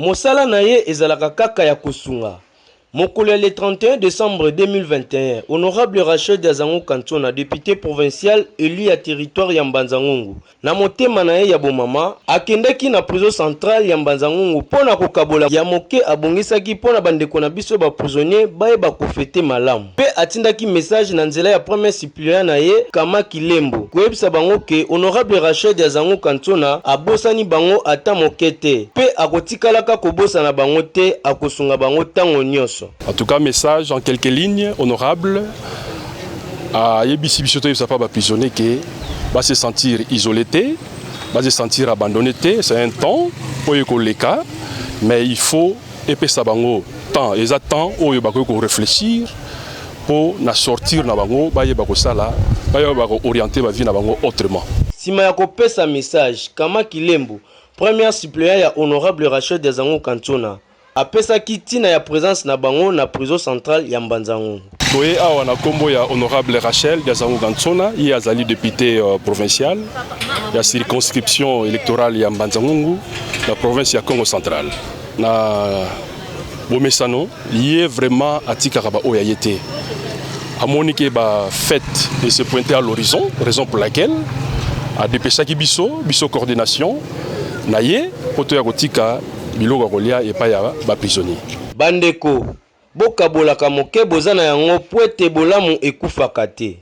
Mosala na ye ezalaka kaka ya kosunga. Mokolo le 31 décembre 2021, honorable Rachel Diazango Kantona, député provincial élu à territoire ya Mbanza-Ngungu, na motema na ye ya bomama, akendaki na prison centrale ya Mbanza-Ngungu pona kokabola ya moke abongisaki pona bandeko na biso ba prisonnier baye ba kofete malamu. Pe atindaki message na nzela ya premier suppléant na ye Kama Kilembo. Koyebisa bango ke honorable Rachel Diazango Kantona abosani bango ata mokete. Pe akotikalaka kobosa bango te, akosunga bango tango nyonso. En tout cas, message en quelques lignes, honorable. À Yebisi Bissoto, il ne pas prisonnier qui va se sentir isolé, va se sentir abandonné. C'est un temps pour les cas, mais il faut épaisser bango temps. Ils attendent où il faut réfléchir pour sortir na bango, ba yeba ko sala, ba yeba ko orienter ba vie na bango autrement. Sima ya kopesa message, Kama Kilembo, premier suppléant ya honorable Rachel Diazango Kantona. Apesa kitina ya présence na bango na prison centrale ya Mbanza-Ngungu. Toye awa na kombo ya honorable Rachel Diazango Kantona, il azali député provincial ya circonscription électorale ya Mbanza-Ngungu na province ya Congo central. Na bomesano, lié vraiment atika ba oya yete. Amoni ke ba fête et se pointer à l'horizon, raison pour laquelle a dépêché ki biso coordination na ye poto ya kotika biloko kolia epa ya ba prisonnier. Bandeko, boka bolaka moke bozana yango po ete bolamu ekufaka te.